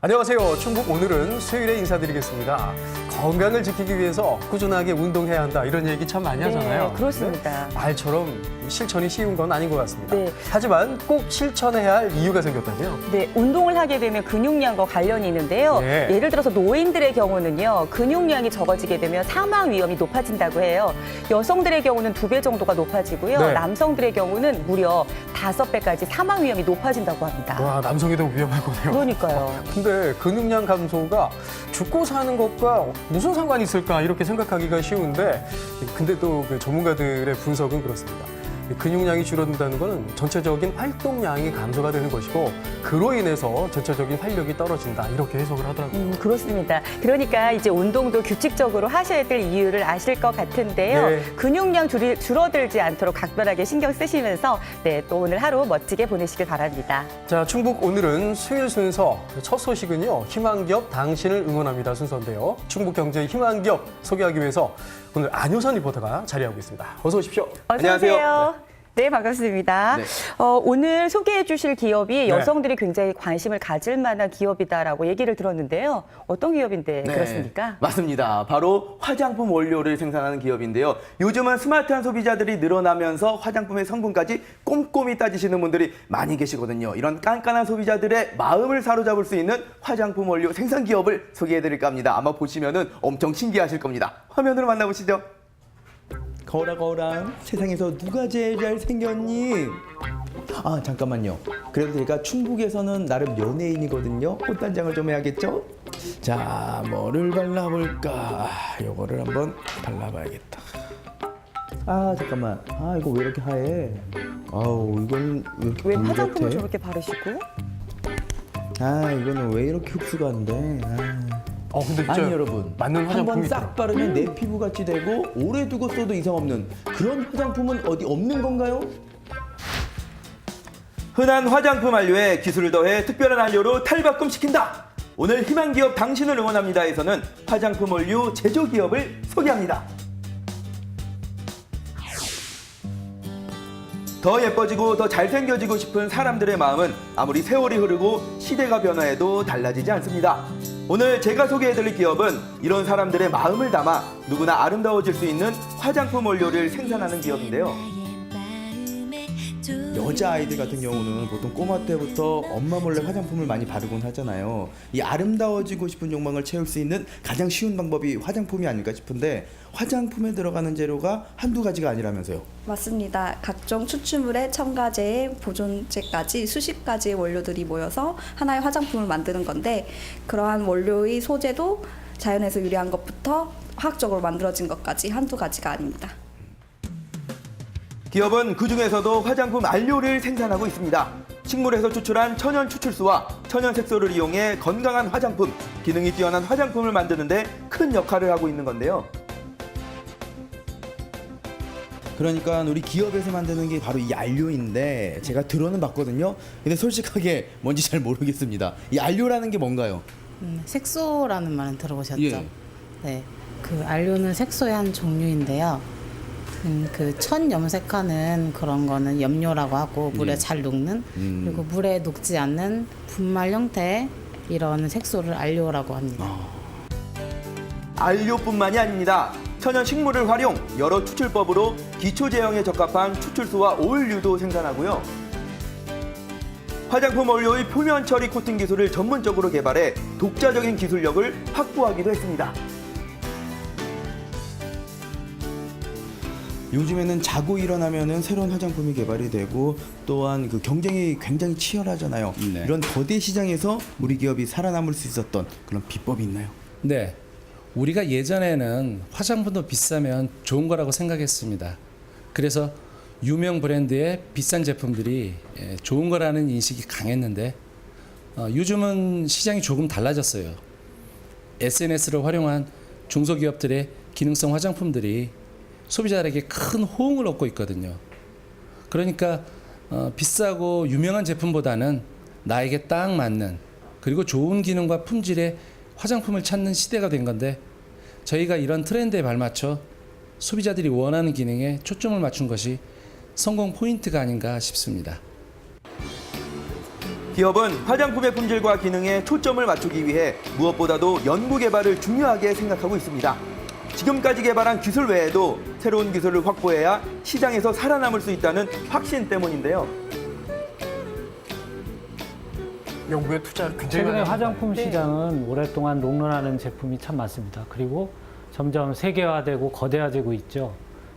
안녕하세요. 충북 오늘은 수요일에 인사드리겠습니다. 건강을 지키기 위해서 꾸준하게 운동해야 한다 이런 얘기 참 많이 하잖아요. 네, 그렇습니다. 네? 말처럼 실천이 쉬운 건 아닌 것 같습니다. 네. 하지만 꼭 실천해야 할 이유가 생겼다고요. 네, 운동을 하게 되면 근육량과 관련이 있는데요. 네. 예를 들어서 노인들의 경우는요, 근육량이 적어지게 되면 사망 위험이 높아진다고 해요. 여성들의 경우는 2배 정도가 높아지고요. 네. 남성들의 경우는 무려 5배까지 사망 위험이 높아진다고 합니다. 와, 남성이 더 위험할 거네요. 그러니까요. 근데 근육량 감소가 죽고 사는 것과 무슨 상관이 있을까 이렇게 생각하기가 쉬운데 근데 또 그 전문가들의 분석은 그렇습니다. 이 근육량이 줄어든다는 것은 전체적인 활동량이 감소가 되는 것이고 그로 인해서 전체적인 활력이 떨어진다 이렇게 해석을 하더라고요. 그렇습니다. 그러니까 이제 운동도 규칙적으로 하셔야 될 이유를 아실 것 같은데요. 네. 근육량 줄어들지 않도록 각별하게 신경 쓰시면서 네, 또 오늘 하루 멋지게 보내시길 바랍니다. 자, 충북 오늘은 수요일 순서 첫 소식은요. 희망기업 당신을 응원합니다 순서인데요. 충북경제의 희망기업 소개하기 위해서 오늘 안효선 리포터가 자리하고 있습니다. 어서 오십시오. 어서 오세요. 네, 반갑습니다. 네. 오늘 소개해 주실 기업이 네. 여성들이 굉장히 관심을 가질 만한 기업이다라고 얘기를 들었는데요. 어떤 기업인데 그렇습니까? 맞습니다. 바로 화장품 원료를 생산하는 기업인데요. 요즘은 스마트한 소비자들이 늘어나면서 화장품의 성분까지 꼼꼼히 따지시는 분들이 많이 계시거든요. 이런 깐깐한 소비자들의 마음을 사로잡을 수 있는 화장품 원료 생산 기업을 소개해드릴까 합니다. 아마 보시면은 엄청 신기하실 겁니다. 화면으로 만나보시죠. 거울아, 세상에서 누가 제일 잘생겼니? 아, 잠깐만요. 그래도 제가 충북에서는 나름 연예인이거든요. 꽃단장을 좀 해야겠죠? 자, 뭐를 발라볼까? 요거를 한번 발라봐야겠다. 아, 잠깐만. 아, 이거 왜 이렇게 하얘? 아우, 이건 왜 이렇게 왜 화장품을 붉게? 저렇게 바르시고? 아, 이거는 왜 이렇게 흡수가 안 돼? 아. 근데 진짜 아니 여러분, 맞는 한 번 화장품이 싹 바르면 내 피부같이 되고 오래 두고 써도 이상 없는 그런 화장품은 어디 없는 건가요? 흔한 화장품 한료에 기술을 더해 특별한 한료로 탈바꿈시킨다. 오늘 희망기업 당신을 응원합니다에서는 화장품 원료 제조기업을 소개합니다. 더 예뻐지고 더 잘생겨지고 싶은 사람들의 마음은 아무리 세월이 흐르고 시대가 변화해도 달라지지 않습니다. 오늘 제가 소개해드릴 기업은 이런 사람들의 마음을 담아 누구나 아름다워질 수 있는 화장품 원료를 생산하는 기업인데요. 여자아이들 같은 경우는 보통 꼬마 때부터 엄마 몰래 화장품을 많이 바르곤 하잖아요. 이 아름다워지고 싶은 욕망을 채울 수 있는 가장 쉬운 방법이 화장품이 아닐까 싶은데 화장품에 들어가는 재료가 한두 가지가 아니라면서요. 맞습니다. 각종 추출물에 첨가제, 보존제까지 수십 가지의 원료들이 모여서 하나의 화장품을 만드는 건데 그러한 원료의 소재도 자연에서 유래한 것부터 화학적으로 만들어진 것까지 한두 가지가 아닙니다. 기업은 그중에서도 화장품 안료를 생산하고 있습니다. 식물에서 추출한 천연 추출수와 천연 색소를 이용해 건강한 화장품, 기능이 뛰어난 화장품을 만드는 데 큰 역할을 하고 있는 건데요. 그러니까 우리 기업에서 만드는 게 바로 이 안료인데 제가 들어는 봤거든요. 근데 솔직하게 뭔지 잘 모르겠습니다. 이 안료라는 게 뭔가요? 색소라는 말은 들어보셨죠? 예. 네, 그 안료는 색소의 한 종류인데요. 그 천 염색하는 그런 거는 염료라고 하고 물에 잘 녹는 그리고 물에 녹지 않는 분말 형태의 이런 색소를 안료라고 합니다. 안료뿐만이 아닙니다. 천연 식물을 활용, 여러 추출법으로 기초 제형에 적합한 추출수와 오일류도 생산하고요. 화장품 원료의 표면 처리 코팅 기술을 전문적으로 개발해 독자적인 기술력을 확보하기도 했습니다. 요즘에는 자고 일어나면은 새로운 화장품이 개발이 되고 또한 그 경쟁이 굉장히 치열하잖아요. 네. 이런 거대 시장에서 우리 기업이 살아남을 수 있었던 그런 비법이 있나요? 네. 우리가 예전에는 화장품도 비싸면 좋은 거라고 생각했습니다. 그래서 유명 브랜드의 비싼 제품들이 좋은 거라는 인식이 강했는데 요즘은 시장이 조금 달라졌어요. SNS를 활용한 중소기업들의 기능성 화장품들이 소비자들에게 큰 호응을 얻고 있거든요. 그러니까 비싸고 유명한 제품보다는 나에게 딱 맞는 그리고 좋은 기능과 품질의 화장품을 찾는 시대가 된 건데 저희가 이런 트렌드에 발맞춰 소비자들이 원하는 기능에 초점을 맞춘 것이 성공 포인트가 아닌가 싶습니다. 기업은 화장품의 품질과 기능에 초점을 맞추기 위해 무엇보다도 연구 개발을 중요하게 생각하고 있습니다. 지금까지 개발한 기술 외에도 새로운 기술을 확보해야 시장에서 살아남을 수 있다는 확신 때문인데요. 연구에 투자를 굉장히 최근에 많이 합니다. 화장품 시장은 오랫동안 롱런하는 제품이 참 많습니다. 그리고 점점 세계화되고 거대화되고 있죠.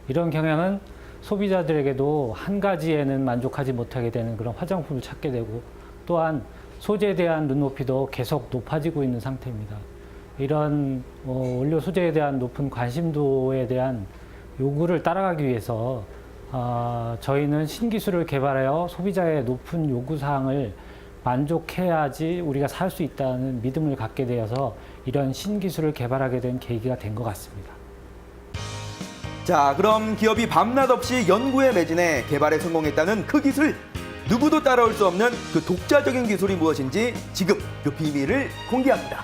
이런 경향은 소비자들에게도 한 가지에는 만족하지 못하게 되는 그런 화장품을 찾게 되고 또한 소재에 대한 눈높이도 계속 높아지고 있는 상태입니다. 이런 원료 소재에 대한 높은 관심도에 대한 요구를 따라가기 위해서 저희는 신기술을 개발하여 소비자의 높은 요구사항을 만족해야지 우리가 살 수 있다는 믿음을 갖게 되어서 이런 신기술을 개발하게 된 계기가 된 것 같습니다. 자, 그럼 기업이 밤낮 없이 연구에 매진해 개발에 성공했다는 그 기술, 누구도 따라올 수 없는 그 독자적인 기술이 무엇인지 지금 그 비밀을 공개합니다.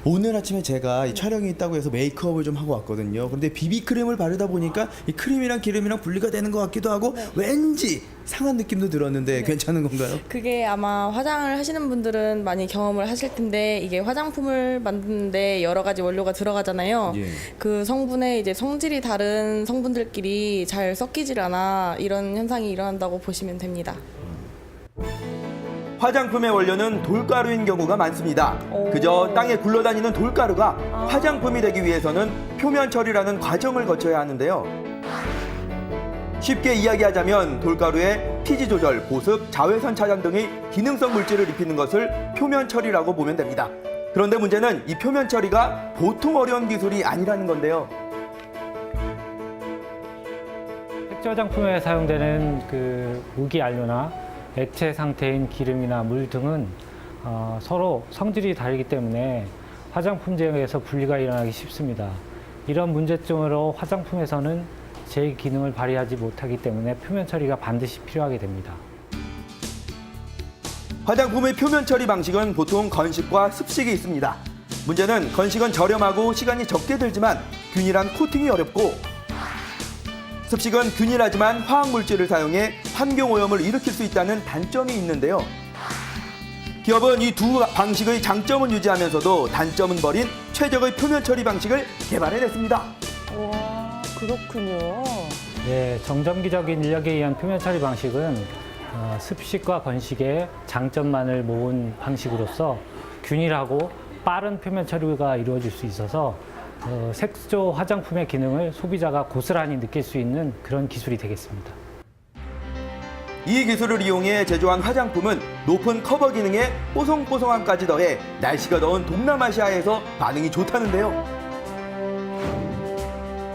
오늘 아침에 제가 이 촬영이 있다고 해서 메이크업을 좀 하고 왔거든요. 그런데 비비크림을 바르다 보니까 이 크림이랑 기름이랑 분리가 되는 것 같기도 하고 왠지 상한 느낌도 들었는데 괜찮은 건가요? 그게 아마 화장을 하시는 분들은 많이 경험을 하실 텐데 이게 화장품을 만드는데 여러 가지 원료가 들어가잖아요. 예. 그 성분의 이제 성질이 다른 성분들끼리 잘 섞이질 않아 이런 현상이 일어난다고 보시면 됩니다. 화장품의 원료는 돌가루인 경우가 많습니다. 그저 땅에 굴러다니는 돌가루가 화장품이 되기 위해서는 표면 처리라는 과정을 거쳐야 하는데요. 쉽게 이야기하자면 돌가루에 피지 조절, 보습, 자외선 차단 등의 기능성 물질을 입히는 것을 표면 처리라고 보면 됩니다. 그런데 문제는 이 표면 처리가 보통 어려운 기술이 아니라는 건데요. 색조 화장품에 사용되는 그 무기 안료나 액체 상태인 기름이나 물 등은 서로 성질이 다르기 때문에 화장품 제형에서 분리가 일어나기 쉽습니다. 이런 문제점으로 화장품에서는 제 기능을 발휘하지 못하기 때문에 표면 처리가 반드시 필요하게 됩니다. 화장품의 표면 처리 방식은 보통 건식과 습식이 있습니다. 문제는 건식은 저렴하고 시간이 적게 들지만 균일한 코팅이 어렵고 습식은 균일하지만 화학물질을 사용해 환경오염을 일으킬 수 있다는 단점이 있는데요. 기업은 이 두 방식의 장점은 유지하면서도 단점은 버린 최적의 표면 처리 방식을 개발해냈습니다. 와, 그렇군요. 네, 정점기적인 인력에 의한 표면 처리 방식은 습식과 건식의 장점만을 모은 방식으로서 균일하고 빠른 표면 처리가 이루어질 수 있어서 색조 화장품의 기능을 소비자가 고스란히 느낄 수 있는 그런 기술이 되겠습니다. 이 기술을 이용해 제조한 화장품은 높은 커버 기능에 뽀송뽀송함까지 더해 날씨가 더운 동남아시아에서 반응이 좋다는데요.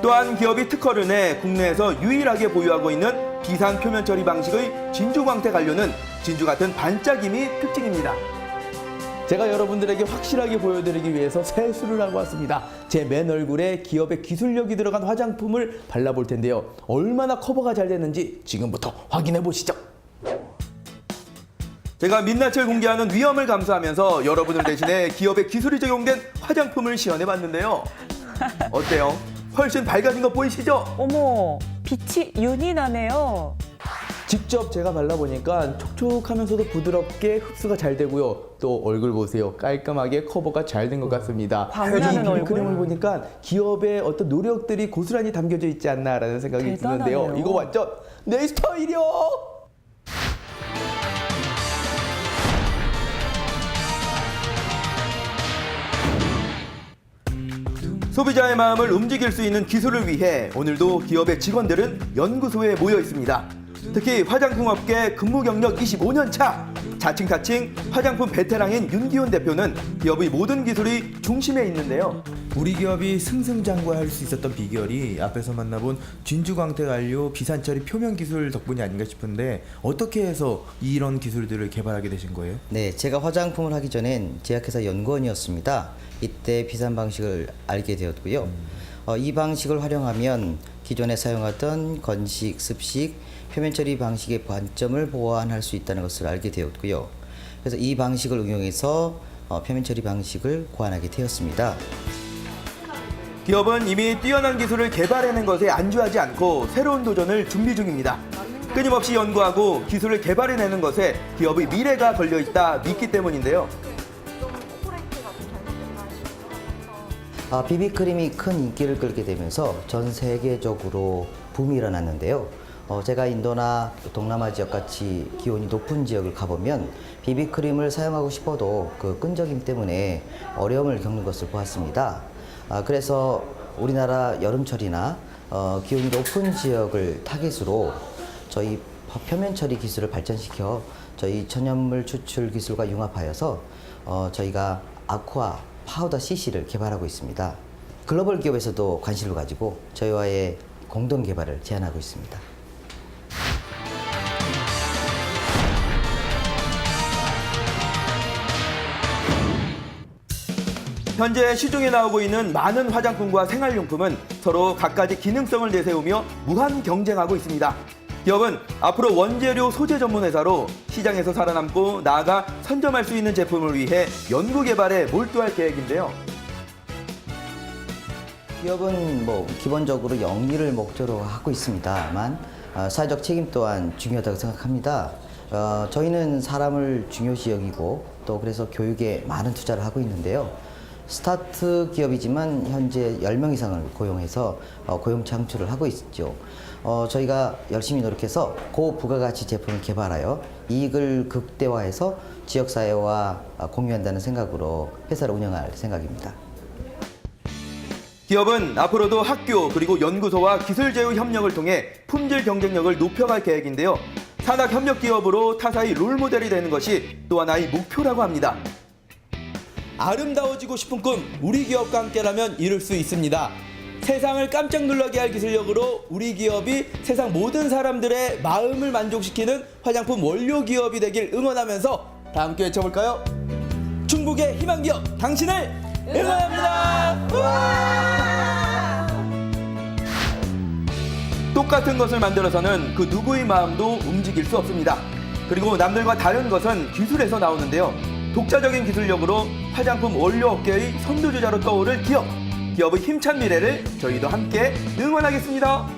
또한 기업이 특허를 내 국내에서 유일하게 보유하고 있는 비산 표면 처리 방식의 진주 광택 안료는 진주 같은 반짝임이 특징입니다. 제가 여러분들에게 확실하게 보여드리기 위해서 세수를 하고 왔습니다. 제 맨 얼굴에 기업의 기술력이 들어간 화장품을 발라볼 텐데요. 얼마나 커버가 잘 됐는지 지금부터 확인해 보시죠. 제가 민낯을 공개하는 위험을 감수하면서 여러분을 대신해 기업의 기술이 적용된 화장품을 시연해 봤는데요. 어때요? 훨씬 밝아진 거 보이시죠? 어머, 빛이 윤이 나네요. 직접 제가 발라보니까 촉촉하면서도 부드럽게 흡수가 잘 되고요. 또 얼굴 보세요. 깔끔하게 커버가 잘 된 것 같습니다. 광나는 이 얼굴. 비비크림을 보니까 기업의 어떤 노력들이 고스란히 담겨져 있지 않나라는 생각이 대단하네요. 드는데요. 이거 완전 내 스타일이요! 소비자의 마음을 움직일 수 있는 기술을 위해 오늘도 기업의 직원들은 연구소에 모여 있습니다. 특히 화장품 업계 근무 경력 25년 차 자칭 화장품 베테랑인 윤기훈 대표는 기업의 모든 기술이 중심에 있는데요. 우리 기업이 승승장구할 수 있었던 비결이 앞에서 만나본 진주광택 안료 비산처리 표면 기술 덕분이 아닌가 싶은데 어떻게 해서 이런 기술들을 개발하게 되신 거예요? 네, 제가 화장품을 하기 전엔 제약회사 연구원이었습니다. 이때 비산 방식을 알게 되었고요. 이 방식을 활용하면 기존에 사용하던 건식, 습식, 표면 처리 방식의 관점을 보완할 수 있다는 것을 알게 되었고요. 그래서 이 방식을 응용해서 표면 처리 방식을 고안하게 되었습니다. 기업은 이미 뛰어난 기술을 개발해낸 것에 안주하지 않고 새로운 도전을 준비 중입니다. 끊임없이 연구하고 기술을 개발해내는 것에 기업의 미래가 걸려있다 믿기 때문인데요. 비비크림이 큰 인기를 끌게 되면서 전 세계적으로 붐이 일어났는데요. 제가 인도나 동남아 지역 같이 기온이 높은 지역을 가보면 비비크림을 사용하고 싶어도 그 끈적임 때문에 어려움을 겪는 것을 보았습니다. 그래서 우리나라 여름철이나 기온이 높은 지역을 타깃으로 저희 표면 처리 기술을 발전시켜 저희 천연물 추출 기술과 융합하여서 저희가 아쿠아 파우더 CC를 개발하고 있습니다. 글로벌 기업에서도 관심을 가지고 저희와의 공동 개발을 제안하고 있습니다. 현재 시중에 나오고 있는 많은 화장품과 생활용품은 서로 갖가지 기능성을 내세우며 무한 경쟁하고 있습니다. 기업은 앞으로 원재료 소재 전문 회사로 시장에서 살아남고 나아가 선점할 수 있는 제품을 위해 연구 개발에 몰두할 계획인데요. 기업은 기본적으로 영리를 목표로 하고 있습니다만 사회적 책임 또한 중요하다고 생각합니다. 저희는 사람을 중요시 여기고 또 그래서 교육에 많은 투자를 하고 있는데요. 스타트 기업이지만 현재 10명 이상을 고용해서 고용 창출을 하고 있죠. 저희가 열심히 노력해서 고부가가치 제품을 개발하여 이익을 극대화해서 지역사회와 공유한다는 생각으로 회사를 운영할 생각입니다. 기업은 앞으로도 학교 그리고 연구소와 기술제휴 협력을 통해 품질 경쟁력을 높여갈 계획인데요. 산학협력기업으로 타사의 롤모델이 되는 것이 또 하나의 목표라고 합니다. 아름다워지고 싶은 꿈, 우리 기업과 함께라면 이룰 수 있습니다. 세상을 깜짝 놀라게 할 기술력으로 우리 기업이 세상 모든 사람들의 마음을 만족시키는 화장품 원료 기업이 되길 응원하면서 다 함께 외쳐볼까요? 충북의 희망 기업, 당신을 응원합니다. 우와! 똑같은 것을 만들어서는 그 누구의 마음도 움직일 수 없습니다. 그리고 남들과 다른 것은 기술에서 나오는데요. 독자적인 기술력으로 화장품 원료 업계의 선두주자로 떠오를 기업. 기업의 힘찬 미래를 저희도 함께 응원하겠습니다.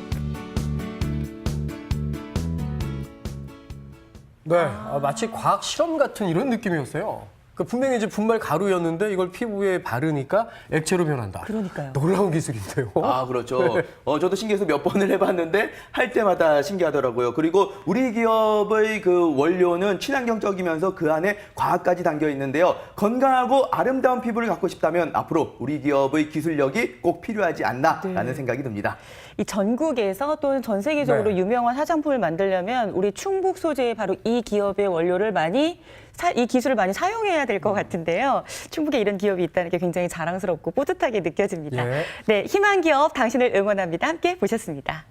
네, 마치 과학 실험 같은 이런 느낌이었어요. 분명히 이제 분말 가루였는데 이걸 피부에 바르니까 액체로 변한다. 그러니까요. 놀라운 기술인데요. 아, 그렇죠. 저도 신기해서 몇 번을 해봤는데 할 때마다 신기하더라고요. 그리고 우리 기업의 그 원료는 친환경적이면서 그 안에 과학까지 담겨 있는데요. 건강하고 아름다운 피부를 갖고 싶다면 앞으로 우리 기업의 기술력이 꼭 필요하지 않나라는 생각이 듭니다. 이 전국에서 또는 전 세계적으로 네. 유명한 화장품을 만들려면 우리 충북 소재의 바로 이 기업의 원료를 이 기술을 많이 사용해야 될 것 같은데요. 충북에 이런 기업이 있다는 게 굉장히 자랑스럽고 뿌듯하게 느껴집니다. 예. 네, 희망 기업 당신을 응원합니다. 함께 보셨습니다.